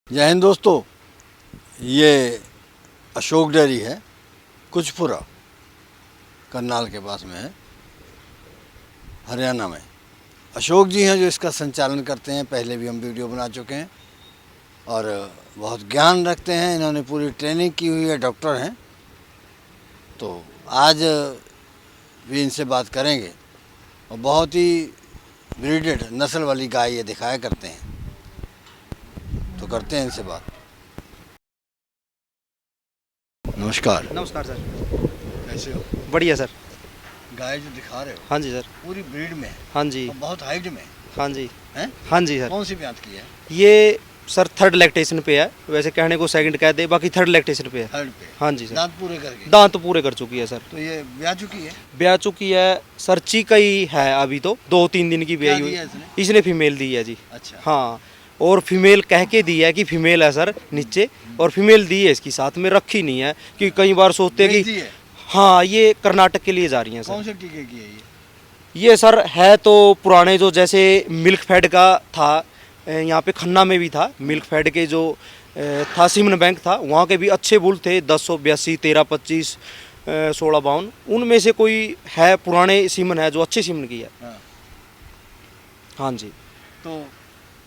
जय हिंद दोस्तों, ये अशोक डेयरी है, कुचपुरा करनाल के पास में है, हरियाणा में। अशोक जी हैं जो इसका संचालन करते हैं। पहले भी हम वीडियो बना चुके हैं और बहुत ज्ञान रखते हैं। इन्होंने पूरी ट्रेनिंग की हुई है, डॉक्टर हैं। तो आज भी इनसे बात करेंगे और बहुत ही ब्रीडेड नस्ल वाली गाय ये दिखाया करते हैं। तो करते हैं इनसे बात। नमस्कार। नमस्कार सर। कैसे हो? बढ़िया सर। गाय जो दिखा रहे हो हाँ जी सर। पूरी ब्रीड में है हाँ जी। और बहुत हाइट में हाँ जी। है। हाँ जी सर। कौन सी ब्यात की है? ये सर थर्ड लैक्टेशन पे है, वैसे कहने को सेकंड कह दे, बाकी थर्ड लैक्टेशन पे है। थर्ड पे। हाँ जी सर। दांत पूरे करके? दांत तो पूरे कर चुकी है सर। तो ये ब्याह चुकी है? ब्याह चुकी है सर, चीका ही है अभी तो, 2-3 दिन की ब्याही क्या हुई। दिया इसने? इसने फीमेल दी है जी। अच्छा। हाँ, और फीमेल कह के दी है कि फीमेल है सर नीचे, और फीमेल दी है इसकी, साथ में रखी नहीं है कि कई बार सोचते हैं बेच कि दी है? हाँ ये कर्नाटक के लिए जा रही हैं कौन सर। से टीके की है ये? ये सर है तो पुराने जो जैसे मिल्क फेड का था, यहाँ पे खन्ना में भी था मिल्क फेड के जो था, सिमन बैंक था, वहाँ के भी अच्छे बुल थे, 1082, 1325, 1652, उनमें से कोई है पुराने सीमन है जो अच्छे सीमन की है। हाँ। हाँ जी। तो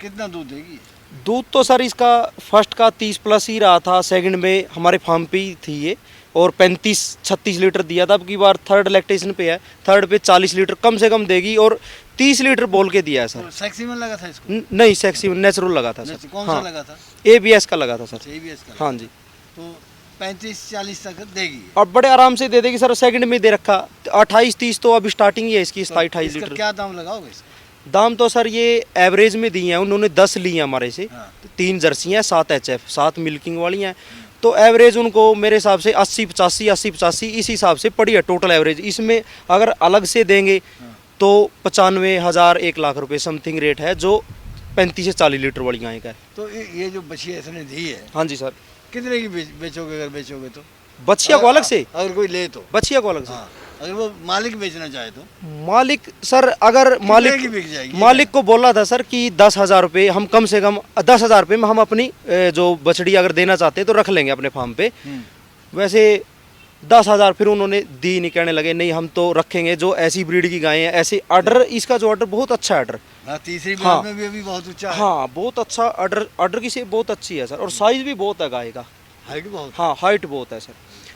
कितना दूध देगी? दूध तो सर इसका फर्स्ट का 30 प्लस ही रहा था, सेकंड में हमारे फार्म पे ही थी ये, और 35-36 लीटर दिया था। अब की बार थर्ड लैक्टेशन पे है, थर्ड पे 40 लीटर कम से कम देगी, और 30 लीटर बोल के दिया है सर। तो सेक्सीमन लगा था इसको? नहीं, सेक्सी नेचुरल लगा था सर। कौन हाँ, सा लगा था? ABS का लगा था सर। ABS का? हाँ जी। तो 35-40 तक देगी? और बड़े आराम से दे देगी सर, सेकंड में दे रखा 28-30 तो अभी स्टार्टिंग ही है इसकी, तो 28 इसका लीटर। क्या दाम लगाओगे इसका? दाम तो सर ये एवरेज में दी हैं उन्होंने, 10 ली हैं हमारे से। हाँ। 3 जर्सी हैं, 7 HF, 7 मिल्किंग वाली हैं। तो एवरेज उनको मेरे हिसाब से 80-85, 80-85 इस हिसाब से पड़ी है टोटल एवरेज। इसमें अगर अलग से देंगे तो 95,000 1 लाख रुपए समथिंग रेट है, जो 35 से 40 लीटर वाली गाय का है। तो ये जो बछिया इसने दी है, हाँ जी सर। कितने की बेचोगे अगर बेचोगे तो? बछिया को अलग से? अगर कोई ले तो? बछिया को अलग से? हाँ, अगर वो मालिक बेचना चाहे तो? मालिक सर, अगर कितने की मालिक बिक जाएगी? मालिक को बोला था सर कि 10,000 रुपये हम कम से कम 10,000 रुपये में हम अपनी जो बछड़ी अगर देना चाहते हैं तो रख लेंगे अपने फार्म पे। वैसे 10,000 फिर उन्होंने दी नहीं, कहने लगे नहीं हम तो रखेंगे, जो ऐसी ब्रीड की गायें हैं ऐसे। ऑर्डर इसका जो ऑर्डर बहुत अच्छा ऑर्डर। हाँ, तीसरी हाँ। ब्रीड में भी अभी बहुत ऊंचा है। हाँ, बहुत अच्छा ऑर्डर की से बहुत अच्छी है सर, और साइज भी बहुत है गाय का। हाइट बहुत। हाँ, हाइट बहुत है सर।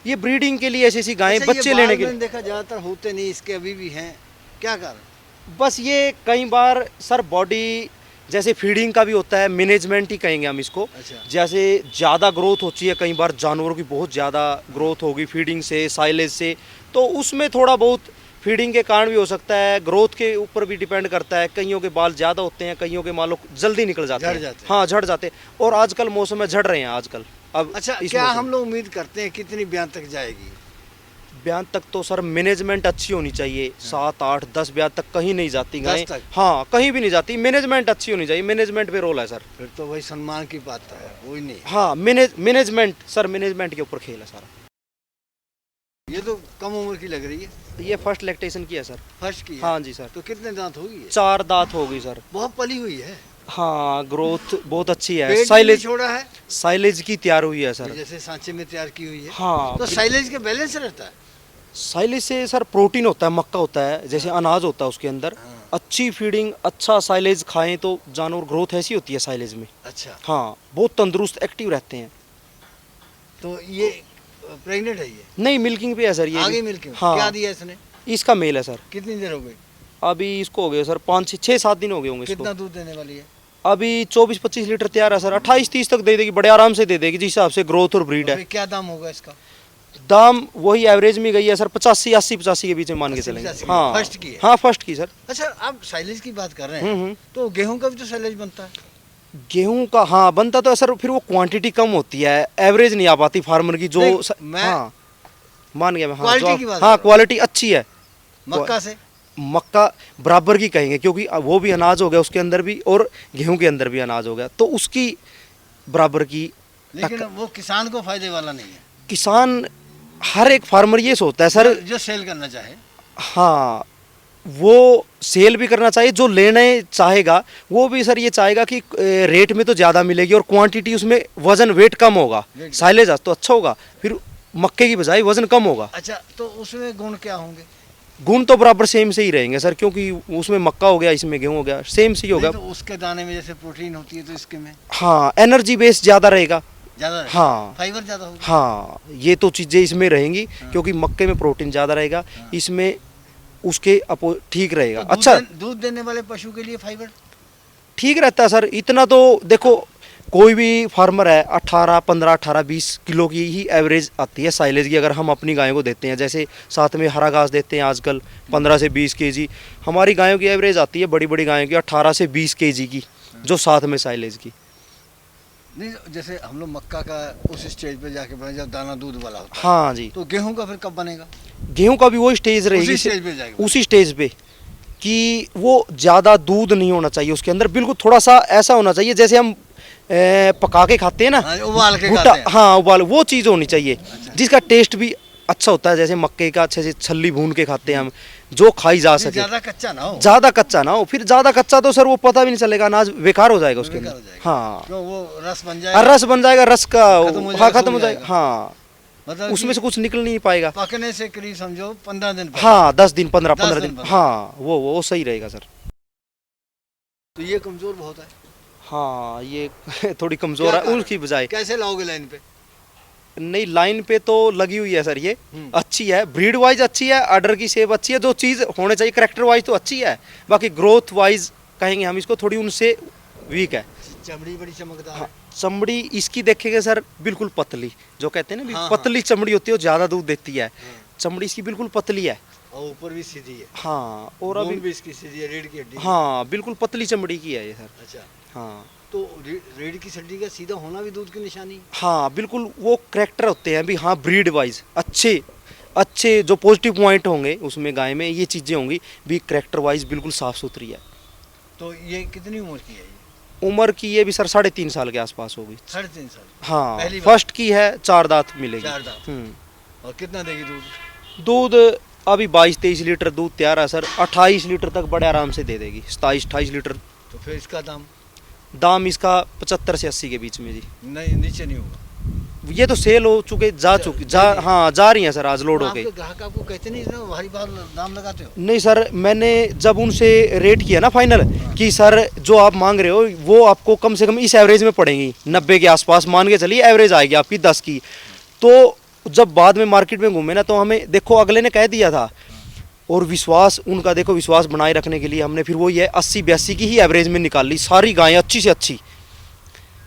ये ब्रीडिंग के लिए ऐसी ऐसी गायें, अच्छा, बच्चे ये लेने बाल के मैंने लिए। देखा ज्यादातर होते नहीं, इसके अभी भी हैं, क्या कारण? बस ये कई बार सर बॉडी जैसे फीडिंग का भी होता है, मैनेजमेंट ही कहेंगे हम इसको। अच्छा। जैसे ज़्यादा ग्रोथ होती है, कई बार जानवरों की बहुत ज़्यादा ग्रोथ होगी फीडिंग से, साइलेज से, तो उसमें थोड़ा बहुत फीडिंग के कारण भी हो सकता है, ग्रोथ के ऊपर भी डिपेंड करता है। कईयों के बाल ज़्यादा होते हैं, कईयों के बालों जल्दी निकल जाते झड़ हैं। जाते हैं। हाँ, झड़ जाते हैं, और आजकल मौसम में झड़ रहे हैं आजकल। अब अच्छा, इस क्या मौसम हम लोग उम्मीद करते हैं कितनी ब्याह तक जाएगी? ब्याह तक तो सर मैनेजमेंट अच्छी होनी चाहिए। 7, 8, 10 ब्याह तक कहीं नहीं जाती 10 गाय। तक? हाँ, कहीं भी नहीं जाती, मैनेजमेंट अच्छी होनी चाहिए, मैनेजमेंट पे रोल है सर। फिर तो वही सम्मान की बात है, वही नहीं। हाँ, मैनेजमेंट सर, मैनेजमेंट के ऊपर खेल है सारा। ये तो कम उम्र की लग रही है। ये फर्स्ट लैक्टेशन की है सर। फर्स्ट की है? हाँ जी सर। तो कितने दांत होगी ये? 4 दांत हो गई सर। बहुत पली हुई है। हाँ, ग्रोथ बहुत अच्छी है। पेट भी साइलेज, छोड़ा है साइलेज की तैयार हुई है सर। जैसे सांचे में तैयार की हुई है। हाँ, तो साइलेज के बैलेंस रहता है? साइलेज से सर प्रोटीन होता है, मक्का होता है, जैसे अनाज होता है उसके अंदर। हाँ। अच्छी फीडिंग, अच्छा साइलेज खाएं तो जानवर ग्रोथ ऐसी होती है साइलेज में। अच्छा। हाँ, बहुत तंदुरुस्त एक्टिव रहते हैं। तो ये प्रेग्नेंट है ये? नहीं, मिल्किंग पे है सर ये आगे भी। मिल्किंग? हाँ। क्या दिया इसने? इसका मेल है सर। कितनी देर हो गई? अभी इसको हो गए सर 5-6-7 दिन हो गए होंगे इसको। कितना दूध देने वाली है? अभी 24-25 लीटर तैयार है सर। 28-30 तक दे देगी, बड़े आराम से दे देगी, जिस हिसाब से ग्रोथ और ब्रीड तो है। फिर क्या दाम होगा इसका? दाम वही एवरेज में गई है सर, 85-80-85 के बीच में मान के 80-85 चलेंगे। की। हाँ, फर्स्ट की है? हाँ, फर्स्ट की सर। अच्छा, आप साइलेज की बात कर रहे हैं, हम्म। तो गेहूं का भी तो साइलेज बनता है? गेहूं का हाँ बनता तो है सर, फिर वो क्वांटिटी कम होती है, एवरेज नहीं आ पाती फार्मर की जो मैं हाँ, मान गया मैं। हाँ, क्वालिटी की बात हाँ, कर क्वालिटी अच्छी है। मक्का से? मक्का बराबर की कहेंगे, क्योंकि वो भी अनाज हो गया उसके अंदर भी, और गेहूं के अंदर भी अनाज हो गया, तो उसकी बराबर की। लेकिन वो किसान को फायदे वाला नहीं है। किसान, हर एक फार्मर ये सोचता है सर। जो सेल करना चाहे। हाँ, वो सेल भी करना चाहिए, जो लेने चाहेगा वो भी सर ये चाहेगा कि रेट में तो ज़्यादा मिलेगी और क्वांटिटी उसमें वजन वेट कम होगा, साइलेज तो अच्छा होगा, फिर मक्के की बजाय वजन कम होगा। अच्छा, तो उसमें गुण क्या होंगे? गुण तो बराबर सेम से ही रहेंगे सर, क्योंकि उसमें मक्का हो गया, इसमें गेहूं हो गया, सेम से ही होगा। नहीं, तो उसके दाने में जैसे प्रोटीन होती है तो इसके में हाँ, एनर्जी बेस ज़्यादा रहेगा। ज़्यादा, हाँ, फाइबर ज़्यादा होगा। हाँ, ये तो चीज़ें इसमें रहेंगी, क्योंकि मक्के में प्रोटीन ज़्यादा रहेगा, इसमें उसके अपो ठीक रहेगा। तो अच्छा, दूध देने वाले पशु के लिए फाइबर ठीक रहता है सर। इतना तो देखो, कोई भी फार्मर है 18, 15, 18, 20 किलो की ही एवरेज आती है साइलेज की, अगर हम अपनी गायों को देते हैं। जैसे साथ में हरा घास देते हैं आजकल 15 से 20 केजी, हमारी गायों की एवरेज आती है, बड़ी बड़ी गायों की 18 से 20 केजी की, जो साथ में साइलेज की। नहीं, जैसे हम लोग मक्का का उस स्टेज पे जाके बने जब दाना दूध वाला होता है, हाँ जी। तो गेहूं का फिर कब बनेगा? गेहूं का भी वो स्टेज रहेगी, उसी स्टेज पे जाएगा। उसी स्टेज पे, कि वो ज़्यादा दूध नहीं होना चाहिए उसके अंदर, बिल्कुल थोड़ा सा ऐसा होना चाहिए जैसे हम पका के खाते हैं ना, हाँ, उबाल के भुट्टा, खाते हैं। हाँ उबाल, वो चीज़ होनी चाहिए जिसका टेस्ट भी अच्छा होता है। जैसे मक्के का अच्छे से छल्ली भून के खाते हैं हम, जो खाई जा सके, ज़्यादा कच्चा ना हो। ज़्यादा कच्चा ना हो। फिर ज़्यादा कच्चा तो सर वो पता भी नहीं चलेगा, अनाज बेकार हो जाएगा उसके बेकार हो अंदर। जाएगा। हाँ, क्यों, वो रस बन और जाएगा, रस बन जाएगा, रस का खत्म हो हाँ जाएगा, खत्म हो सूख जाएगा। जाएगा। हाँ, मतलब उसमें कि से कुछ निकल नहीं पाएगा। पकने से करीब समझो 15 दिन पहले। हाँ, 10 दिन, 15 10 15 दिन, दिन, 15 हाँ, वो सही रहेगा सर। तो ये कमजोर बहुत है। हाँ, ये थोड़ी कमज़ोर क्या है कारण? उनकी बजाय। कैसे लाओगे लाइन पे? नहीं, लाइन पे तो लगी हुई है सर, ये हम्म। अच्छी है, ब्रीड वाइज अच्छी है, आर्डर की शेप अच्छी है, जो चीज़ होने चाहिए करेक्टर वाइज तो अच्छी है, बाकी ग्रोथ वाइज कहेंगे हम इसको थोड़ी उनसे वीक है। चमड़ी बड़ी चमकदार हाँ, है। चमड़ी इसकी देखेंगे सर बिल्कुल पतली, जो कहते हैं ना हाँ, पतली चमड़ी होती है, वो ज़्यादा दूध देती है। चमड़ी इसकी बिल्कुल पतली है। और ऊपर भी सीधी है। हाँ, और बोन अभी भी इसकी सीधी है, रीढ़ की हड्डी। हाँ, बिल्कुल पतली चमड़ी की है ये सर। अच्छा, हाँ तो रीढ़ की हड्डी का सीधा होना भी दूध की निशानी है। हाँ, बिल्कुल वो करेक्टर होते हैं भी, हाँ, ब्रीड वाइज अच्छे अच्छे जो पॉजिटिव पॉइंट होंगे उसमें गाय में, ये चीज़ें होंगी भी, करेक्टर वाइज बिल्कुल साफ़ सुथरी है। तो ये कितनी उम्र की है? ये उम्र की ये भी सर 3.5 साल के आसपास होगी। 3.5 साल। हाँ, पहली बार? फर्स्ट की है, 4 दांत मिलेगी। 4 दांत। और कितना देगी दूध? दूध अभी 22-23 लीटर दूध तैयार है सर, 28 लीटर तक बड़े आराम से दे देगी, 27-28 लीटर। तो फिर इसका दाम इसका 75 से 80 के बीच में जी। नहीं, नीचे नहीं होगा। ये तो सेल हो चुके, हाँ, जा रही हैं सर, आज लोड हो गई। आपके ग्राहक आपको कहते नहीं इतना भारी बात दाम लगाते हो? नहीं सर, मैंने जब उनसे रेट किया ना फाइनल, कि सर जो आप मांग रहे हो वो आपको कम से कम इस एवरेज में पड़ेगी, 90 के आसपास मान के चलिए एवरेज आएगी आपकी 10 की। तो जब बाद में मार्केट में घूमे ना, तो हमें देखो अगले ने कह दिया था, और विश्वास उनका देखो, विश्वास बनाए रखने के लिए हमने फिर वो ये 80-82 की ही एवरेज में निकाल ली, सारी गायें अच्छी से अच्छी,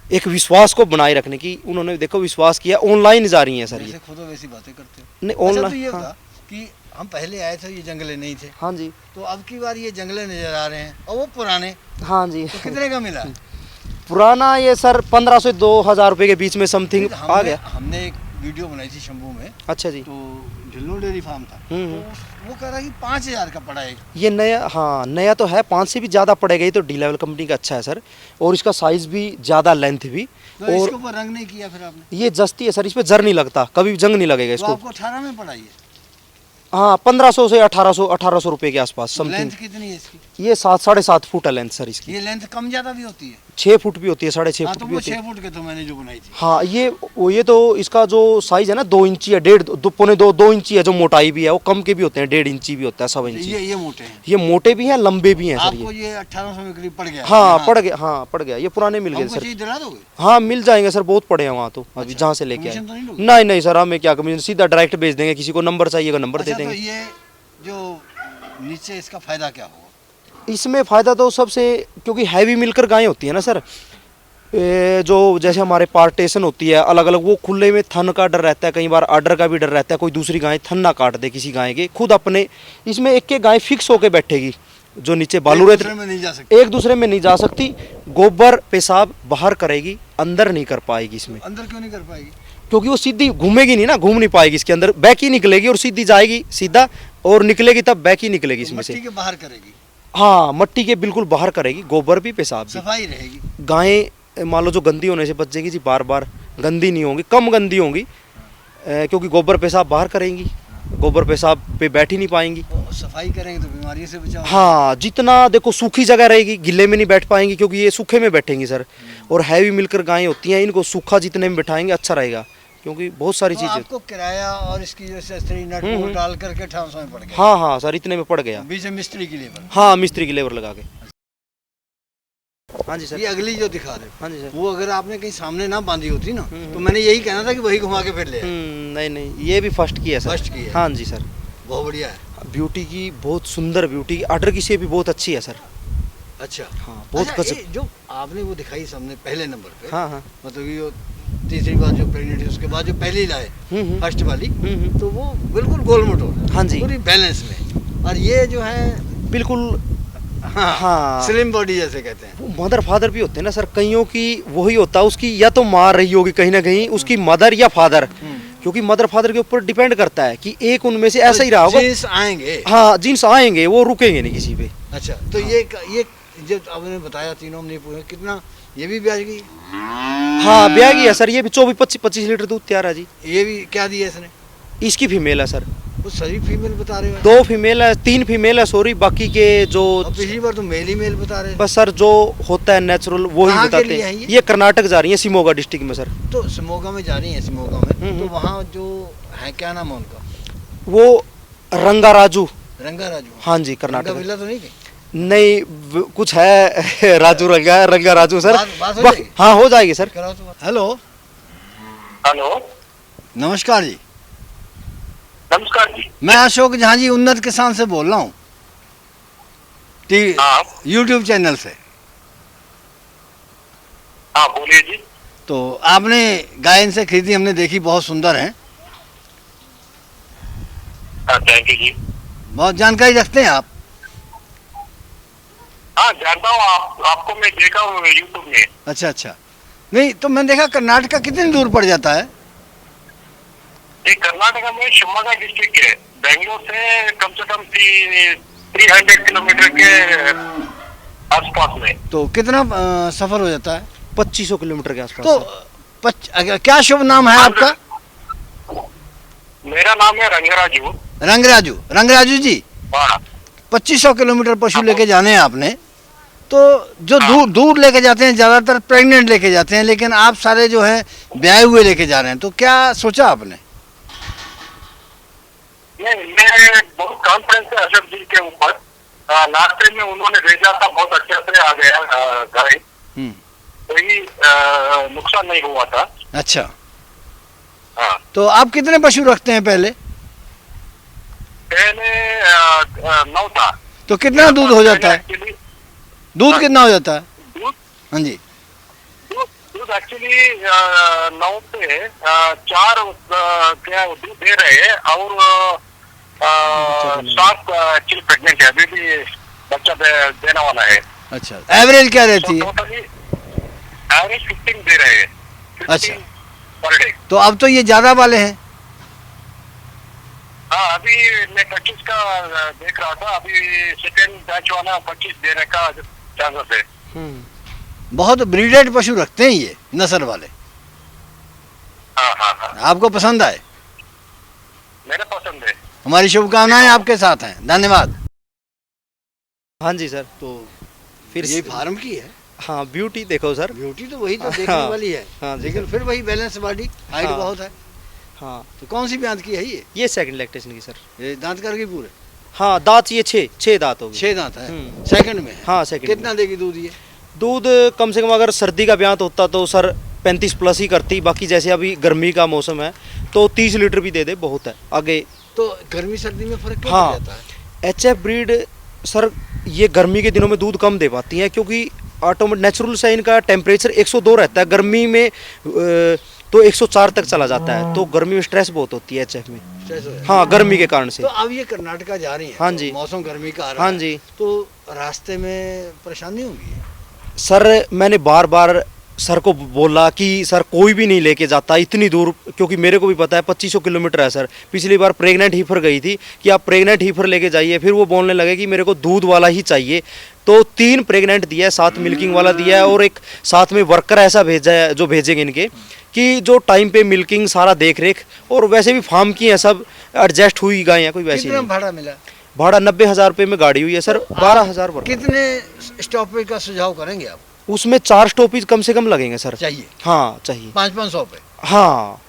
एक विश्वास को बनाए रखने की उन्होंने देखो विश्वास किया। ऑनलाइन जा रही हैं सर, ये खुद वैसी बातें करते हो? नहीं अच्छा, तो ऑनलाइन। ये हाँ, बता कि हम पहले आए थे, ये जंगले नहीं थे, हाँ जी, तो अब की बार ये जंगले नजर आ रहे हैं और वो पुराने, हाँ जी। तो कितने का मिला? पुराना ये सर 1500 से 2000 रुपये के बीच में समथिंग आ गया। हमने एक वीडियो बनाई थी शंभू में, अच्छा जी। तो ढिल्लो डेयरी फार्म था, तो वो कह रहा है कि 5000 का पड़ा है। ये नया, हाँ नया तो है, 5 से भी ज़्यादा पड़ेगा। ये तो डी लेवल कंपनी का अच्छा है सर, और इसका साइज़ भी ज़्यादा, लेंथ भी। तो और इसके ऊपर रंग नहीं किया फिर आपने? ये जस्ती है सर, इस पे जर नहीं लगता, कभी भी जंग नहीं लगेगा तो इसको। आपको 18 में पड़ा ये? हाँ, 1500 से 1800 रुपये के आसपास समथिंग। लेंथ कितनी है इसकी? ये 7-7.5 फुट है लेंथ सर इसकी। ये लेंथ कम ज्यादा भी होती है? 6 फुट भी होती है, 6.5 हाँ, फुट तो भी वो होती 6 है। फुट के तो मैंने जो बनाई थी। हाँ, ये तो इसका जो साइज है ना 2 इंची है, 1.5-2 इंची है, जो मोटाई भी है वो कम के भी होते हैं, 1.5 इंची भी होता है, 1.25 इंची। ये मोटे हैं? ये मोटे भी हैं, लंबे भी हैं सर आपको ये। ये 1800 में करीब पड़ गया? हाँ पड़ गया, हाँ पड़ गया, ये पुराने मिल गए हमको सर। चीज दिला दोगे? हाँ मिल जाएंगे सर, बहुत पड़े हैं वहाँ तो, अभी जहाँ से लेके आए। कमीशन तो नहीं लोगे? नहीं नहीं सर, हमें क्या कमीशन, सीधा डायरेक्ट भेज देंगे, किसी को नंबर चाहिएगा नंबर दे अच्छा, तो देंगे। ये जो नीचे इसका फायदा क्या होगा? इसमें फ़ायदा तो सबसे, क्योंकि हैवी मिलकर गायें होती है ना सर, जो जैसे हमारे पार्टेशन होती है अलग अलग, वो खुले में थन का डर रहता है, कई बार आर्डर का भी डर रहता है, कोई दूसरी गाय थन ना काट दे किसी गाय के। खुद अपने इसमें एक गाय फिक्स होके बैठेगी, जो नीचे बालू रहते, में नहीं जा सकती? एक दूसरे में नहीं जा सकती। गोबर पेशाब बाहर करेगी, अंदर नहीं कर पाएगी इसमें। अंदर क्यों नहीं कर पाएगी? क्योंकि वो सीधी घूमेगी नहीं ना, घूम नहीं पाएगी इसके अंदर, बैक ही निकलेगी और सीधी जाएगी सीधा, और निकलेगी तब बैक ही निकलेगी इसमें से। मट्टी के बाहर करेगी? हाँ, मट्टी के बिल्कुल बाहर करेगी, गोबर भी पेशाब भी। सफाई रहेगी? गायें मान लो जो गंदी होने से बच जाएगी जी, बार बार गंदी नहीं होंगी, कम गंदी होंगी, क्योंकि गोबर पेशाब बाहर करेंगी, गोबर पेशाब पे बैठ ही नहीं पाएंगी। तो सफाई करेंगे तो बीमारी से बचाओ। हाँ, जितना देखो सूखी जगह रहेगी, गिल्ले में नहीं बैठ पाएंगी क्योंकि ये सूखे में बैठेंगी सर। और हैवी मिलकर गायें होती हैं, इनको सूखा जितने में बैठाएंगे अच्छा रहेगा, क्योंकि बहुत सारी तो चीज़ें। आपको किराया और इसकी जो सस्ती नट बोल्ट डाल करके 1800 में पड़ गया। हाँ हाँ सर, इतने में पड़ गया। बीच में मिस्त्री की लेबर। हाँ, मिस्त्री की लेबर लगा के। हाँ जी सर। ये अगली जो दिखा रहे हाँ जी सर। वो अगर आपने कहीं सामने ना बांधी होती ना तो मैंने यही कहना था कि वही घुमा के फिर ले आए। नहीं नहीं, ये भी फर्स्ट की है सर। फर्स्ट की है। हाँ जी सर। बहुत बढ़िया है। ब्यूटी की बहुत सुंदर, ब्यूटी की आर्डर की से भी बहुत अच्छी है सर। अच्छा हाँ, बहुत अच्छा, गजब। ये जो आपने वो दिखाई सामने पहले नंबर पे, हाँ हाँ। मतलब ये तीसरी बार जो प्रेगनेंट है उसके बाद जो पहली लाए फर्स्ट वाली, तो वो बिल्कुल गोल मटोल, हाँ जी। पूरी बैलेंस में, और ये जो है बिल्कुल। हाँ, हाँ। स्लिम बॉडी जैसे कहते हैं। वो मदर फादर भी होते हैं ना सर, कईयों की वही होता है, उसकी या तो माँ रही होगी कहीं ना कहीं, उसकी मदर या फादर, क्योंकि मदर फादर के ऊपर डिपेंड करता है कि एक उनमें से ऐसा ही रहा होगा। जीन्स आएंगे। हाँ, जीन्स आएंगे, वो रुकेंगे नहीं किसी पे। अच्छा, तो ये जो आपने बताया तीनों हमने पूछा कितना, ये भी ब्याज की, हाँ ब्यागी है सर, ये भी 24-25 लीटर दूध तैयार है जी। ये भी क्या दिया इसने? इसकी फीमेल है सर। वो सभी फीमेल बता रहे हो? 2 फीमेल है, 3 फीमेल है सॉरी, बाकी के जो और पिछली बार तो मेल ही मेल बता रहे हैं। बस सर जो होता है नेचुरल वो ही कहाँ के बताते लिए हैं। है ये? ये कर्नाटक जा रही है, शिमोगा डिस्ट्रिक्ट में सर। तो शिमोगा में जा रही है, शिमोगा में तो वहाँ जो है क्या नाम है उनका? वो रंगा राजू। रंगा राजू। हाँ जी, कर्नाटक। रंगा बिल्ला तो नहीं गई? नहीं, कुछ है राजू रंगा राजू सर। बात हो जाएगी? हाँ हो जाएगी सर। कराओ तो बात। हेलो हेलो, नमस्कार जी, नमस्कार जी। मैं अशोक झा जी उन्नत किसान से बोल रहा हूँ, हाँ यूट्यूब चैनल से। हाँ, बोलिए जी। तो आपने गाय इनसे खरीदी, हमने देखी, बहुत सुंदर है, हाँ थैंक यू जी। बहुत जानकारी रखते हैं आप। हाँ जानता हूँ, आपको मैं देखा हूँ यूट्यूब में। अच्छा अच्छा, नहीं तो मैंने देखा कर्नाटक कितनी दूर पड़ जाता है? ये कर्नाटक में शिवमोगा डिस्ट्रिक्ट है, बेंगलोर से कम 300 किलोमीटर के आसपास में। तो कितना सफर हो जाता है? 2500 किलोमीटर के आसपास। तो क्या शुभ नाम है आपका? मेरा नाम है रंगराजू। रंगराजू। रंगराजू जी, हाँ 2500 किलोमीटर पशु लेके जाने हैं आपने, तो जो हाँ। दूर दूर लेके जाते हैं ज़्यादातर प्रेग्नेंट लेके जाते हैं, लेकिन आप सारे जो है ब्याहे हुए लेके जा रहे हैं, तो क्या सोचा आपने? नहीं, मैं बहुत कॉन्फिडेंस है अशोक जी के ऊपर। लास्ट टाइम में उन्होंने भेजा था, बहुत अच्छे से आ गया गाय, कोई नुकसान नहीं हुआ था। अच्छा, हाँ तो आप कितने पशु रखते हैं पहले? पहले 9 था। तो कितना दूध हो जाता है? एक्चुअली दूध कितना हो जाता है? दूध हाँ जी। दूध एक्चुअली 9 पे 4 क्या दूध दे रहे हैं, और 7 एक्चुअली प्रेग्नेंट है, अभी भी बच्चा देने वाला है। अच्छा, एवरेज क्या रहती है? टोटली एवरेज 15 दे रहे हैं। 15 अच्छा। Per day. तो अब तो ये ज़्यादा वाले हैं। हाँ, अभी मैं 25 का देख रहा था, अभी सेकेंड बैच वाला 25 देने का चांसेस है। बहुत ब्रीडेड पशु रखते हैं ये नस्ल वाले। हाँ हाँ हाँ, आपको पसंद आए? मेरे पसंद है। हमारी शुभकामनाएं आपके साथ हैं, धन्यवाद। हाँ जी सर। तो फिर ये फार्म की है। हाँ, ब्यूटी देखो सर। ब्यूटी तो वही तो देखने हाँ, वाली है, हाँ जी लेकिन सर। फिर वही बैलेंस बॉडी, हाइट हाँ। बहुत है। हाँ, तो कौन सी ब्यात की है ये? सेकंड लैक्टेशन की सर। ये दांत करके पूरे हाँ, दांत ये 6 दांत हो गए। 6 दांत है, सेकंड में है। हाँ, सेकंड में। कितना देगी दूध ये? दूध कम से कम अगर सर्दी का ब्यात होता तो सर 35 प्लस ही करती, बाकी जैसे अभी गर्मी का मौसम है तो 30 लीटर भी दे दे बहुत है आगे। तो गर्मी सर्दी में फर्क क्या हाँ। पड़ जाता है? HF ब्रीड सर ये गर्मी के दिनों में दूध कम दे पाती हैं, क्योंकि ऑटोमेटिक नेचुरल से इनका टेम्परेचर 102 रहता है, गर्मी में तो 104 तक चला जाता है, तो गर्मी में स्ट्रेस बहुत होती है HF में। स्ट्रेस हो जाता है। हाँ, गर्मी के कारण से। तो अब ये कर्नाटका जा रही है, हाँ तो जी। मौसम गर्मी का आ रहा हाँ है, जी तो रास्ते में परेशानी होगी? सर, मैंने बार बार सर को बोला कि सर कोई भी नहीं लेके जाता इतनी दूर, क्योंकि मेरे को भी पता है 2500 किलोमीटर है सर। पिछली बार प्रेग्नेंट हीफर गई थी कि आप प्रेग्नेंट हीफर लेके जाइए, फिर वो बोलने लगे कि मेरे को दूध वाला ही चाहिए, तो 3 प्रेग्नेंट दिया है, 7 मिल्किंग वाला दिया है, और एक साथ में वर्कर ऐसा भेजा है जो भेजेंगे इनके कि जो टाइम पे मिल्किंग सारा देख रेख, और वैसे भी फार्म की है सब, एडजस्ट हुई गाय है, कोई वैसी कितना नहीं। भाड़ा मिला? भाड़ा 90,000 रुपये में गाड़ी हुई है सर, 12,000 पर। कितने स्टॉपेज का सुझाव करेंगे आप? उसमें 4 स्टॉपेज कम से कम लगेंगे सर। चाहिए हाँ चाहिए। 500 पे? हाँ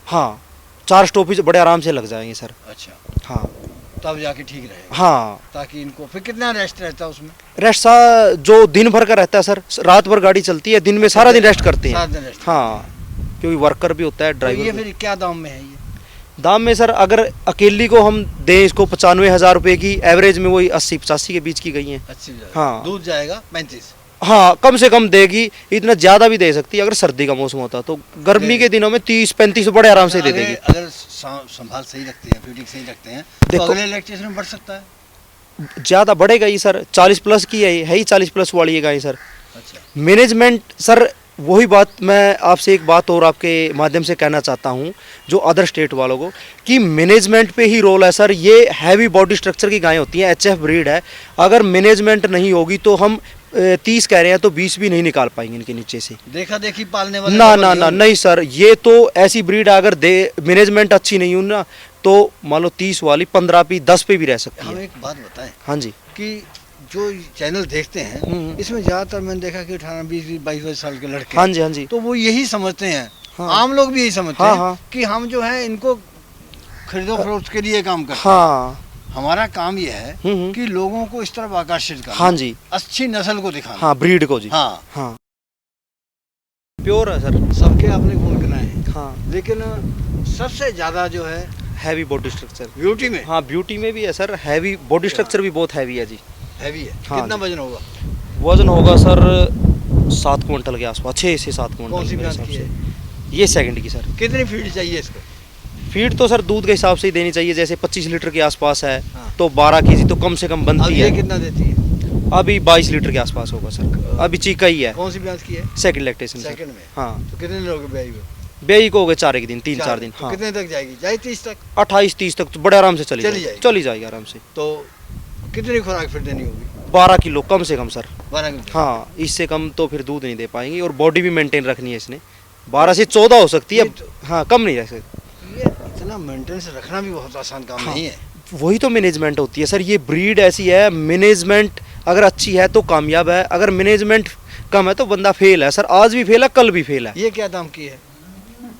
हाँ, 4 स्टॉपेज बड़े आराम से लग जाएंगे सर। अच्छा, हाँ तब जाके ठीक रहेगा। हाँ। ताकि इनको फिर कितना रेस्ट रहता है उसमें? रेस्ट सा जो दिन भर का रहता है सर, रात भर गाड़ी चलती है, दिन में सारा दिन रेस्ट करते हैं। 7 दिन रेस्ट। हाँ, क्योंकि वर्कर भी होता है, तो ड्राइवर ये भी। फिर क्या दाम में है ये? दाम में सर अगर अकेली को हम दें इसको 95,000 रुपये की, एवरेज में वही 80-85 के बीच की गई हैं। अच्छी हाँ। दूध जाएगा 35। हाँ, कम से कम देगी, इतना ज़्यादा भी दे सकती है अगर सर्दी का मौसम होता तो। गर्मी के दिनों में 30-35 बड़े आराम से दे देगी। अगर संभाल सही रखते हैं, फीडिंग सही रखते हैं, तो देखो- अगले इलेक्ट्रिशियन में बढ़ सकता है। ज़्यादा बढ़ेगा ही सर, 40 प्लस की है ही 40 प्लस वाली है गाय सर। अच्छा, मैनेजमेंट सर, वही बात मैं आपसे एक बात और आपके माध्यम से कहना चाहता हूँ जो अदर स्टेट वालों को, कि मैनेजमेंट पे ही रोल है सर। ये हैवी बॉडी स्ट्रक्चर की गायें होती हैं, एचएफ ब्रीड है। अगर मैनेजमेंट नहीं होगी तो हम 30 कह रहे हैं तो 20 भी नहीं निकाल पाएंगे इनके नीचे से। देखा देखी पालने वाले ना लोग ना नहीं ना होंगे। नहीं सर, ये तो ऐसी ब्रीड है, अगर मैनेजमेंट अच्छी नहीं हो ना तो मान लो 30 वाली 15 पे 10 पे भी रह सकती हम है। एक बात बताएं हाँ जी। कि जो चैनल देखते हैं इसमें ज्यादातर मैंने देखा कि 18, 20, 22 साल के लड़के, हाँ जी। हाँ जी। तो वो यही समझते हैं। हाँ। आम लोग भी यही समझते हाँ, हैं हाँ। कि हम जो है इनको खरीदो फरोख्त के लिए काम करते हैं। हाँ। हमारा काम ये है हम्म। कि लोगों को इस तरफ आकर्षित करना, हाँ जी। अच्छी नस्ल को दिखाना। हाँ, ब्रीड को जी। हाँ, हाँ, प्योर है सर। सबके अपने गुण गिनाए हैं, हाँ, लेकिन सबसे ज्यादा जो है हैवी बॉडी स्ट्रक्चर। ब्यूटी में हाँ, ब्यूटी में भी है सर, हैवी बॉडी स्ट्रक्चर भी बहुत हैवी है जी। हैवी है। हाँ कितना जी। वजन होगा? वजन होगा सर 7 क्विंटल के आसपास, 6 से 7 कौन क्विंटल सी मेरे ब्रांड हिसाब की है? से। ये सेकंड की सर। कितनी फीड चाहिए इसको? फीड तो सर दूध के हिसाब से ही देनी चाहिए, जैसे 25 लीटर के आसपास है हाँ। तो 12 केजी तो कम से कम अब बनती ये है। कितना देती है? अभी 22 लीटर के आसपास होगा सर, अभी चीका ही है। कौन सी ब्रांच की है? Second lactation sir. सेकंड में। हाँ, तो कितने लोग ब्याई में? बेई को हो गए 4 एक दिन, 3-4 दिन। तो हाँ, कितने तक जाएगी? जाए 30 तक? 28-30 तक तो बड़े आराम से चली चली जाएगी, जाएगी। चली जाएगी आराम से। तो कितनी खुराक फिर देनी होगी? 12 किलो कम से कम सर। 12 किलो। हाँ, इससे कम तो फिर दूध नहीं दे पाएंगी, और बॉडी भी मेंटेन रखनी है इसने। 12 से 14 हो सकती है, ये तो- हाँ कम नहीं रह सकती। ये इतना मेंटेनेंस रखना भी बहुत आसान काम हाँ। नहीं है। वही तो मैनेजमेंट होती है सर, ये ब्रीड ऐसी है, मैनेजमेंट अगर अच्छी है तो कामयाब है, अगर मैनेजमेंट कम है तो बंदा फेल है सर। आज भी फेल है, कल भी फेल है। ये क्या दाम की है?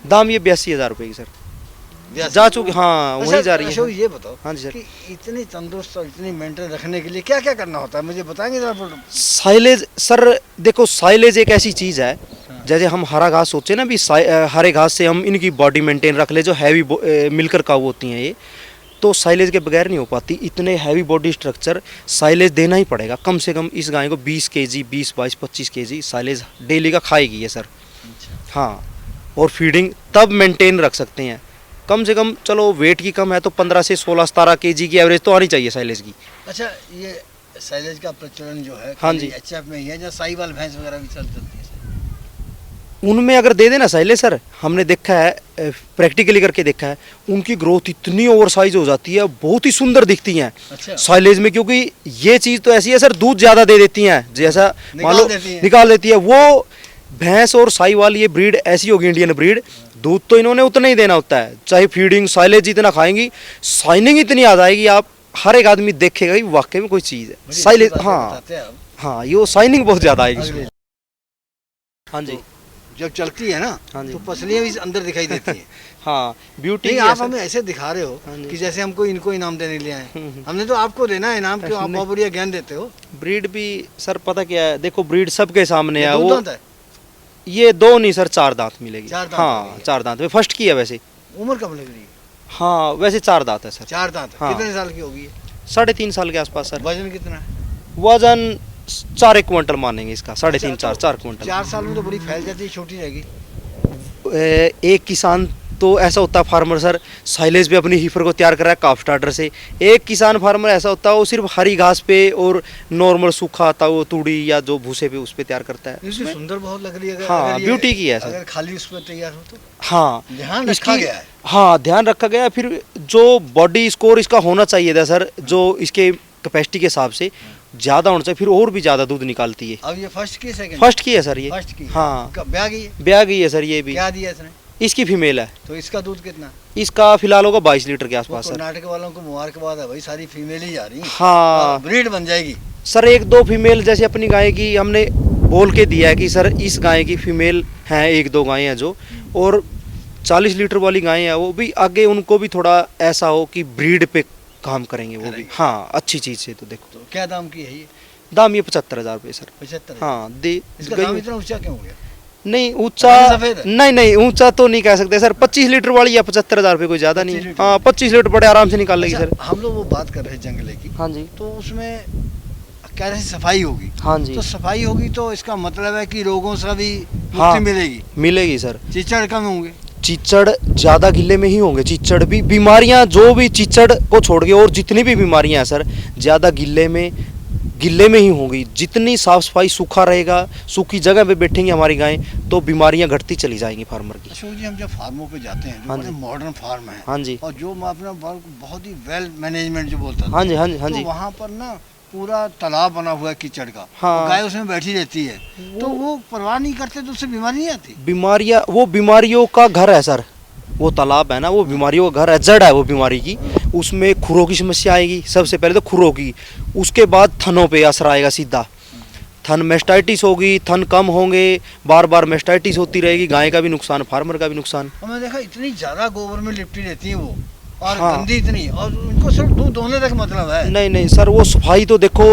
दाम ये 82,000 रुपये की सर, जा चुकी। हाँ, वहीं जा रही अशोक, है। ये बताओ हाँ जी सर। कि इतनी तंदुरुस्त और इतनी मेंटेन रखने के लिए क्या क्या करना होता है, मुझे बताएंगे जरा। साइलेज सर, देखो साइलेज एक ऐसी चीज़ है, जैसे हम हरा घास सोचे ना भी, हरे घास से हम इनकी बॉडी मेंटेन रख ले, जो हैवी मिलकर काऊ होती हैं ये, तो साइलेज के बगैर नहीं हो पाती। इतने हैवी बॉडी स्ट्रक्चर, साइलेज देना ही पड़ेगा कम से कम। इस गाय को 20 केजी, 20, 22, 25 केजी साइलेज डेली का खाएगी ये सर। हाँ, और फीडिंग तब मेंटेन रख सकते हैं कम से कम। चलो वेट की कम है तो 15 से 16-17 केजी की एवरेज तो आनी चाहिए साइलेज की। अच्छा, ये साइलेज का प्रचलन जो है हाँ जी। एचएफ में ही है, या साहिवाल भैंस वगैरह भी चलती है? उनमें अगर दे देना साइलेज सर, हमने देखा है, प्रैक्टिकली करके देखा है, उनकी ग्रोथ इतनी ओवर साइज हो जाती है, बहुत ही सुंदर दिखती हैं अच्छा। साइलेज में। क्योंकि ये चीज़ तो ऐसी है सर, दूध ज़्यादा दे देती हैं, जैसा मान लो निकाल देती है वो भैंस। और साहिवाल ये ब्रीड ऐसी होगी, इंडियन ब्रीड, दूध तो इन्होंने उतना ही देना होता है, चाहे फीडिंग साइलेज जितना खाएंगी, शाइनिंग इतनी आ जाएगी, आप हर एक आदमी देखेगा कि वाकई में कोई चीज़ है साइलेज। हाँ हाँ, ये शाइनिंग बहुत ज़्यादा आएगी इसमें। हाँ जी। जब चलती है ना, हाँ जी। तो पसलियां भी अंदर दिखाई देती हैं। हाँ, ब्यूटी नहीं, आप हमें ऐसे दिखा रहे हो हाँ जी। कि जैसे हमको इनको इनाम देने के लिए आए। हमने तो आपको देना है इनाम, क्यों आप बहुत बढ़िया ज्ञान देते हो। ब्रीड भी सर पता क्या है, देखो ब्रीड सबके सामने ये है। दूध वो दांत है? ये 2 नहीं सर, 4 दांत मिलेगी। 4 दांत हाँ, मिलेगी। 4 दांत में फर्स्ट की है वैसे। उम्र कब लग रही है? हाँ, वैसे 4 दांत है सर। 4 दांत है। हाँ। कितने साल की होगी? 3.5 साल के आसपास सर। वजन कितना है? वजन 4 क्विंटल मानेंगे इसका, 3.5 4 क्विंटल। 4 साल में तो बड़ी फैल जाती है, छोटी रहेगी। एक किसान तो ऐसा होता है फार्मर सर, साइलेज पे अपनी हीफर को तैयार कर रहा है काफ स्टार्टर से। एक किसान फार्मर ऐसा होता है वो सिर्फ हरी घास पे और नॉर्मल सूखा आता है वो तूड़ी या जो भूसे पे उस पे तैयार करता है। इसकी सुंदर बहुत लग रही है। अगर हाँ, अगर ये- ब्यूटी की है सर। अगर खाली उस पर तैयार हो तो हाँ, ध्यान रखा गया है। हाँ, ध्यान रखा गया है। फिर जो बॉडी स्कोर इसका होना चाहिए था सर, जो इसके कैपेसिटी के हिसाब से ज़्यादा होना चाहिए, फिर और भी ज़्यादा दूध निकालती है। अब ये फर्स्ट की सेकंड? फर्स्ट की है सर ये। फर्स्ट की। हाँ, ब्याह गई है? ब्याह गई है सर ये भी। क्या दिया इसने? इसकी फीमेल है। तो इसका दूध कितना? इसका फिलहाल होगा 22 लीटर के वो आसपास सर। कर्नाटक वालों को मुबारकबाद है भाई, सारी फीमेल ही जा रही हैं। हाँ ब्रीड बन जाएगी। सर, एक दो फीमेल जैसे अपनी गाय की हमने बोल के दिया है कि सर इस गाय की फीमेल हैं, एक दो गायें हैं जो, और 40 लीटर वाली गायें हैं वो भी आगे उनको भी थोड़ा ऐसा हो कि ब्रीड पे काम करेंगे वो भी। हाँ अच्छी चीज़ से। तो देखो तो क्या दाम की है ये? दाम ये 75,000 रुपये सर। 75? हाँ दे इसका दाम इतना ऊंचा क्यों हो गया? नहीं ऊंचा, सफेद है? नहीं ऊंचा तो नहीं कह सकते सर। 25 लीटर वाली या 75,000 रुपये कोई ज़्यादा नहीं है। हाँ 25 लीटर बड़े आराम से निकाल लेगी सर। अच्छा, हम लोग वो बात कर रहे हैं जंगले की, हाँ जी, तो उसमें कह रहे हैं सफाई होगी। हाँ जी, तो सफाई होगी तो इसका मतलब है कि रोगों से भी हाँ। मुक्ति मिलेगी, मिलेगी सर। चीचड़ कम होंगे। चीचड़ ज़्यादा गिल्ले में ही होंगे, चीचड़ भी, बीमारियां जो भी चीचड़ को छोड़ के और जितनी भी बीमारियां हैं सर ज़्यादा गिल्ले में ही होंगी। जितनी साफ सफाई, सूखा रहेगा, सूखी जगह पे बैठेंगी हमारी गायें तो बीमारियां घटती चली जाएंगी फार्मर की। अशोक जी, हम जब फार्मों पे जाते हैं, जो हाँ बड़े जी। मॉडर्न फार्म है, हाँ जी, और जो अपना बहुत ही वेल मैनेजमेंट जो बोलता हाँ जी, हाँ जी, हाँ तो जी। वहाँ पर ना पूरा तालाब बना हुआ है कीचड़ का, हाँ। और गाय उसमें बैठी रहती है, तो वो परवाह नहीं करते तो उससे बीमारी नहीं आती। बीमारियां, वो बीमारियों का घर है सर। वो तालाब है ना, वो बीमारियों का घर है, जड़ है वो बीमारी की। उसमें खुरों की समस्या आएगी सबसे पहले तो, खुरों की। उसके बाद थनों पे असर आएगा सीधा। थन मेस्टाइटिस होगी, थन कम होंगे, बार बार मेस्टाइटिस होती रहेगी, गाय का भी नुकसान, फार्मर का भी नुकसान। और मैं देखा इतनी ज़्यादा गोबर में लिपटी रहती है वो, और हाँ। गंदी इतनी, और उनको सिर्फ दूध दोहने तक मतलब है। नहीं सर, वो सफाई तो देखो,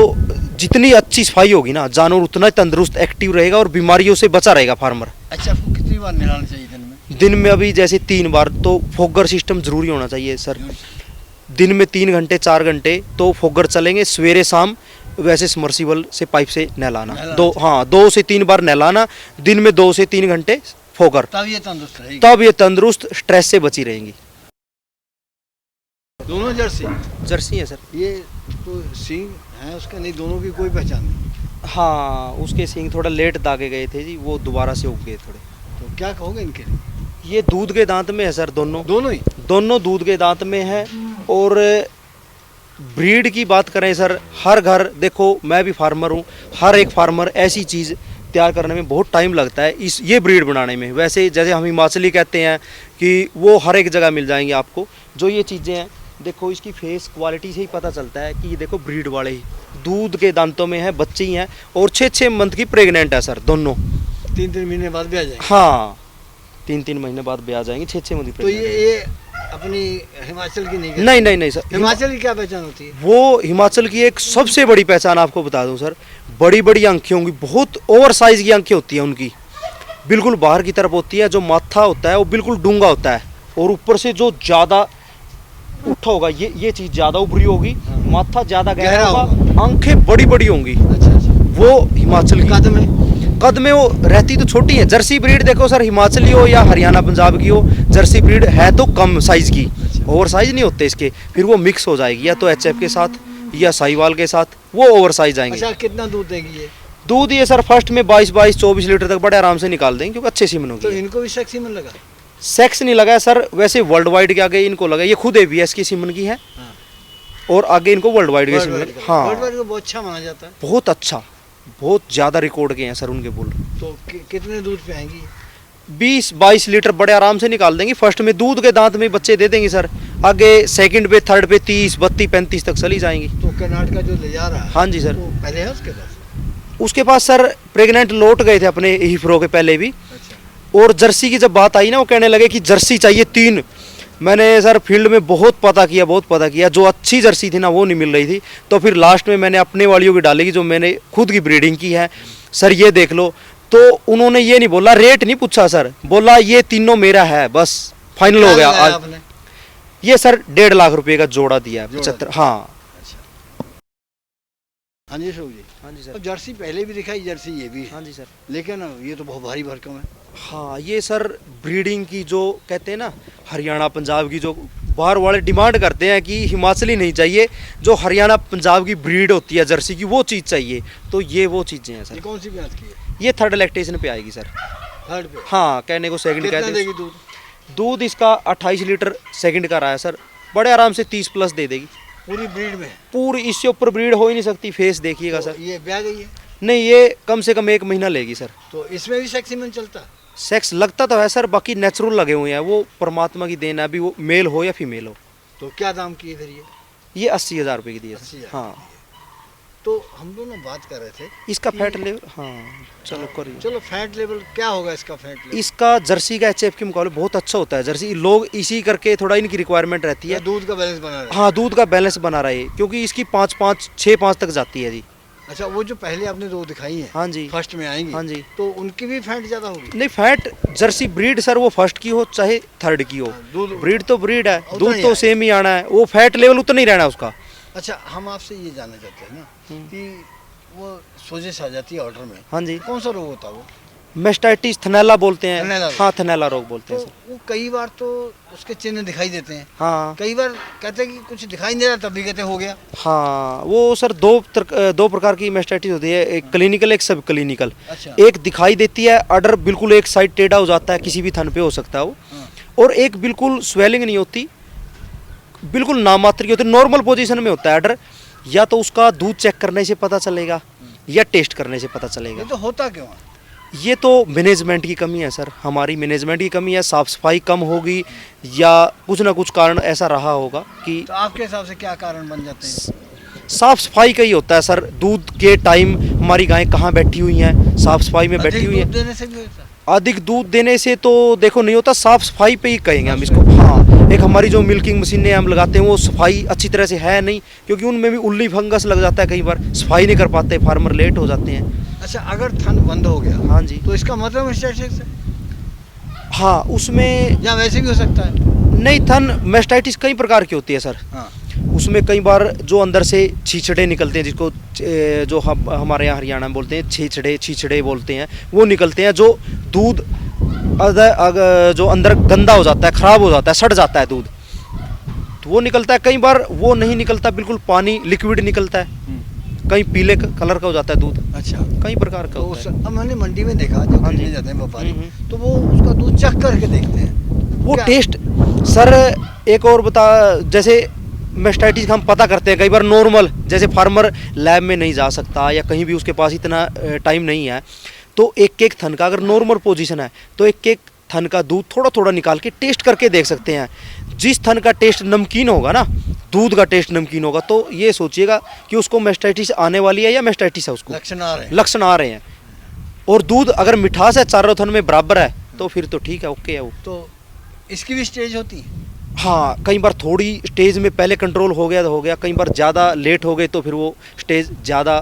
जितनी अच्छी सफाई होगी ना जानवर उतना तंदुरुस्त एक्टिव रहेगा और बीमारियों से बचा रहेगा फार्मर। अच्छा, आपको कितनी बार नहलाना चाहिए दिन में? दिन में अभी जैसे 3 बार तो फोगर सिस्टम जरूरी होना चाहिए सर। दिन में 3 घंटे 4 घंटे तो फोगर चलेंगे, सवेरे शाम। वैसे समर्सिबल से पाइप से नहलाना, नहलाना 2 से 3 बार नहलाना, दिन में 2 से 3 घंटे फोगर, तब ये तंदुरुस्त रहेगी। तब ये तंदुरुस्त, स्ट्रेस से बची रहेंगी। दोनों जर्सी है सर। ये तो सींग है उसका, नहीं दोनों की कोई पहचान नहीं। हाँ उसके सींग थोड़ा लेट दागे गए थे जी, वो दोबारा से उग गए थोड़े। तो क्या कहोगे इनके लिए? ये दूध के दांत में है सर, दोनों दूध के दांत में है। और ब्रीड की बात करें सर, हर घर, देखो मैं भी फार्मर हूँ, हर एक फार्मर ऐसी चीज़ तैयार करने में बहुत टाइम लगता है ये ब्रीड बनाने में। वैसे जैसे हम हिमाचली कहते हैं कि वो हर एक जगह मिल जाएंगे आपको। जो ये चीज़ें हैं देखो, इसकी फेस क्वालिटी से ही पता चलता है कि ये देखो ब्रीड वाले ही दूध के दांतों में है, बच्चे ही हैं, और 6-6 मंथ की प्रेग्नेंट है सर दोनों। 3-3 महीने बाद भी आ जाएंगे। हाँ 3-3 महीने बाद भी आ जाएंगे, 6-6 मंथ की तो प्रेग्नेंट। ये अपनी हिमाचल की नहीं? नहीं सर, हिमाचल की क्या पहचान होती है? वो हिमाचल की एक सबसे बड़ी पहचान आपको बता दूं सर, बड़ी बड़ी आंखें होंगी, बहुत ओवर साइज की आंखें होती हैं उनकी, बिल्कुल बाहर की तरफ होती है। जो माथा होता है वो बिल्कुल डूंगा होता है, और ऊपर से जो ज़्यादा उठा होगा, ये चीज़ ज़्यादा उभरी होगी, माथा ज़्यादा गहरा होगा, आंखें बड़ी बड़ी होंगी। अच्छा, वो हिमाचल की। कद में वो रहती तो छोटी है। जर्सी ब्रीड देखो सर, हिमाचली हो या हरियाणा पंजाब की हो, जर्सी ब्रीड है तो कम साइज की, ओवर साइज नहीं होते इसके। फिर वो मिक्स हो जाएगी या तो एचएफ के साथ या साहिवाल के साथ, वो ओवर साइज आएंगे। अच्छा, कितना दूध देगी ये? दूध ये सर फर्स्ट में 22-24 लीटर तक बड़े आराम से निकाल देंगे, क्योंकि अच्छे सीमन तो होगी। इनको भी सेक्स सीमन लगा? सेक्स नहीं लगा है सर, वैसे वर्ल्ड वाइड के आगे इनको लगा, ये खुद एबीएस की सीमन की है, हाँ। और आगे इनको वर्ल्ड वाइड के सीमन। हाँ वर्ल्ड वाइड को बहुत अच्छा माना जाता है। बहुत अच्छा, बहुत ज़्यादा रिकॉर्ड के हैं सर उनके बुल। तो कितने दूध पे आएंगी? 20-22 लीटर बड़े आराम से निकाल देंगी। फर्स्ट में दूध के दांत में बच्चे दे देंगे सर, आगे सेकंड पे, थर्ड पे 30, 32, 35 तक चली जाएंगी। तो कर्नाटक जो ले जा रहा है, हाँ जी सर, वो पहले है उसके पास? उसके पास सर प्रेग्नेंट लौट गए थे अपने हीफ्रो के पहले भी। अच्छा। और जर्सी की जब बात आई ना, वो कहने लगे कि जर्सी चाहिए 3। मैंने सर फील्ड में बहुत पता किया, जो अच्छी जर्सी थी ना वो नहीं मिल रही थी। तो फिर लास्ट में मैंने अपने वालियों की डाली की, जो मैंने खुद की ब्रीडिंग की है। सर ये देख लो, तो उन्होंने ये नहीं बोला, रेट नहीं पूछा सर, बोला ये तीनों मेरा है, बस फाइनल हो गया आज। आपने? ये सर 1.5 लाख रुपए का जोड़ा दिया है, 75। हाँ हाँ जी अशोक जी। हाँ जी तो सर। जर्सी पहले भी दिखाई, जर्सी ये भी है, हाँ जी सर। लेकिन ये तो बहुत भारी भरकम है। हाँ ये सर ब्रीडिंग की जो कहते हैं ना, हरियाणा पंजाब की जो बाहर वाले डिमांड करते हैं कि हिमाचली नहीं चाहिए, जो हरियाणा पंजाब की ब्रीड होती है जर्सी की, वो चीज़ चाहिए। तो ये वो चीज़ें हैं ये सर। कौन सी ब्याज की है? ये थर्ड लैक्टेशन पे आएगी सर। थर्ड पे? हाँ कहने को सेकंड कितना कहते देगी हैं। दूध? दूध इसका 28 लीटर सेकंड का रहा है सर, बड़े आराम से 30 प्लस दे देगी पूरी ब्रीड में? पूरी। इससे ऊपर ब्रीड हो ही नहीं सकती। फेस देखिएगा तो सर। ये ब्याह गई है? नहीं, ये कम से कम 1 महीना लेगी सर। तो इसमें भी सेक्स सीमन चलता? सेक्स लगता तो है सर, बाकी नेचुरल लगे हुए हैं, वो परमात्मा की देन है, अभी वो मेल हो या फीमेल हो। तो क्या दाम किए फिर ये 80,000 रुपये की दी है 80,000 सर। हाँ, तो हम दोनों बात कर रहे थे इसका कि- फैट लेवल, हाँ चलो करिए। चलो फैट लेवल क्या होगा इसका फैट लेवल? इसका जर्सी का HF के मुकाबले बहुत अच्छा होता है। जर्सी लोग इसी करके थोड़ा इनकी रिक्वायरमेंट रहती या है। दूध का बैलेंस बना रहे? हाँ, दूध का बैलेंस बना रहे, क्योंकि इसकी 5-5 6-5 तक जाती है जी। अच्छा, वो जो पहले आपने दो दिखाई है हाँ जी, फर्स्ट में आएंगी, हाँ जी। तो उनकी भी फैट ज्यादा होगी? नहीं, फैट जर्सी ब्रीड सर वो फर्स्ट की हो चाहे थर्ड की हो, दूध ब्रीड तो ब्रीड है, उतना दूध ही तो आएगा। सेम ही आना है, वो फैट लेवल उतना ही रहना है उसका। अच्छा, हम आपसे ये जानना चाहते हैं ना कि वो सोजिश आ जाती है ऑर्डर में, हाँ जी, कौन सा रोग होता है वो? मेस्टाइटिस थनैला बोलते हैं। थनैला रोग। हाँ, थनैला रोग बोलते तो हैं सर। वो कई बार तो उसके चिन्ह दिखाई देते हैं, हाँ कई बार कहते हैं कि कुछ दिखाई नहीं रहा तब भी कहते हैं हो गया। हाँ, वो सर दो प्रकार की मेस्टाइटिस होती है, एक क्लिनिकल एक सब क्लिनिकल। अच्छा। एक दिखाई देती है, अडर बिल्कुल एक साइड टेढ़ा हो जाता है, किसी भी थन पे हो सकता है वो। हाँ। और एक बिल्कुल स्वेलिंग नहीं होती, बिल्कुल नामात्र की होती है, नॉर्मल पोजीशन में होता है अडर। या तो उसका दूध चेक करने से पता चलेगा या टेस्ट करने से पता चलेगा। ये तो होता क्यों है? ये तो मैनेजमेंट की कमी है सर, हमारी मैनेजमेंट की कमी है, साफ सफाई कम होगी या कुछ ना कुछ कारण ऐसा रहा होगा कि तो आपके हिसाब से क्या कारण बन जाते हैं? साफ सफाई का ही होता है सर। दूध के टाइम हमारी गायें कहाँ बैठी हुई हैं, साफ सफाई में बैठी अधिक हुई दूध है। देने से भी होता है? अधिक दूध देने से तो देखो नहीं होता, साफ सफाई पे ही कहेंगे हम इसको। हाँ, एक हमारी जो मिल्किंग मशीनें हम लगाते हैं वो सफाई अच्छी तरह से है नहीं, क्योंकि उनमें भी उल्ली फंगस लग जाता है, कई बार सफाई नहीं कर पाते, फार्मर लेट हो जाते हैं। अच्छा, अगर थन बंद हो गया हाँ जी, तो इसका मतलब मेस्टाइटिस है हाँ उसमें या वैसे भी हो सकता है? नहीं, थन मेस्टाइटिस कई प्रकार की होती है सर। हाँ। उसमें कई बार जो अंदर से छीछड़े निकलते हैं, जिसको जो हम हमारे यहाँ हरियाणा में बोलते हैं छीछड़े बोलते हैं, वो निकलते हैं। जो दूध जो अंदर गंदा हो जाता है, ख़राब हो जाता है, सड़ जाता है दूध, तो वो निकलता है। कई बार वो नहीं निकलता, बिल्कुल पानी लिक्विड निकलता है, कहीं पीले कलर का हो जाता है दूध, अच्छा, कई प्रकार का तो होता उस है। अब मैंने मंडी में देखा जब हाँ जी। खरीदने जाते हैं व्यापारी, तो वो उसका दूध चख करके देखते हैं। वो क्या? टेस्ट सर, एक और बता, जैसे मेस्टाइटिस हम पता करते हैं कई बार नॉर्मल, जैसे फार्मर लैब में नहीं जा सकता या कहीं भी उसके पास इतना टाइम नहीं है, तो एक एक थन का अगर नॉर्मल पोजीशन है तो एक एक थन का दूध थोड़ा थोड़ा निकाल के टेस्ट करके देख सकते हैं। जिस थन का टेस्ट नमकीन होगा ना, दूध का टेस्ट नमकीन होगा, तो ये सोचिएगा कि उसको मेस्टाइटिस आने वाली है या मेस्टाइटिस है, उसको लक्षण आ रहे हैं। लक्षण आ रहे हैं। और दूध अगर मिठास है चारों थन में बराबर है तो फिर तो ठीक है, ओके है वो। तो इसकी भी स्टेज होती है? हाँ, कई बार थोड़ी स्टेज में पहले कंट्रोल हो गया तो हो गया, कई बार ज़्यादा लेट हो गए तो फिर वो स्टेज ज़्यादा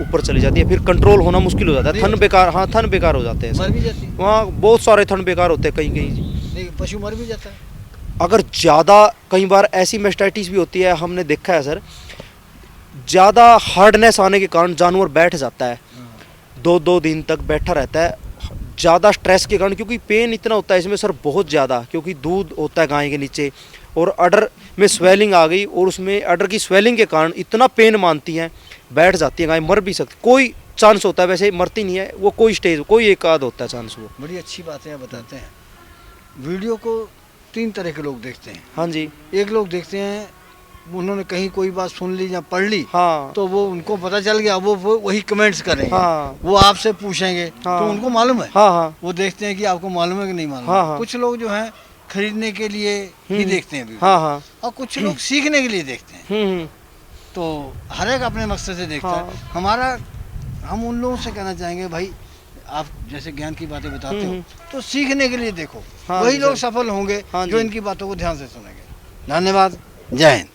ऊपर चली जाती है, फिर कंट्रोल होना मुश्किल हो जाता है, थन बेकार। हाँ, थन बेकार हो जाते हैं मर सर। भी जाती है? वहाँ बहुत सारे थन बेकार होते हैं, कहीं कहीं। नहीं, पशु मर भी जाता है? अगर ज़्यादा, कई बार ऐसी मेस्टाइटिस भी होती है, हमने देखा है सर, ज़्यादा हार्डनेस आने के कारण जानवर बैठ जाता है, 2-2 दिन तक बैठा रहता है, ज़्यादा स्ट्रेस के कारण, क्योंकि पेन इतना होता है इसमें सर, बहुत ज़्यादा, क्योंकि दूध होता है गाय के नीचे और अडर में स्वेलिंग आ गई, और उसमें अडर की स्वेलिंग के कारण इतना पेन मानती हैं, बैठ जाती है गाय, मर भी सकती, कोई चांस होता है, वैसे मरती नहीं है वो, कोई स्टेज, कोई एक आध होता है चांस वो। बड़ी अच्छी बातें आप बताते हैं। वीडियो को 3 तरह के लोग देखते हैं। हाँ जी, एक लोग देखते हैं, उन्होंने कहीं कोई बात सुन ली या पढ़ ली, हाँ तो वो उनको पता चल गया, वो वही कमेंट्स करेंगे, हाँ वो आपसे पूछेंगे, हाँ। तो उनको मालूम है, हाँ हाँ वो देखते हैं कि आपको मालूम है कि नहीं मालूम। हाँ, हाँ। कुछ लोग जो हैं खरीदने के लिए ही देखते हैं वीडियो, हाँ हाँ, और कुछ लोग सीखने के लिए देखते हैं। हम्म, तो हर एक अपने मकसद से देखता हाँ। है। हमारा, हम उन लोगों से कहना चाहेंगे, भाई आप जैसे ज्ञान की बातें बताते हो तो सीखने के लिए देखो, हाँ वही जी लोग सर। सफल होंगे हाँ जो जी। इनकी बातों को ध्यान से सुनेंगे। धन्यवाद, जय हिंद।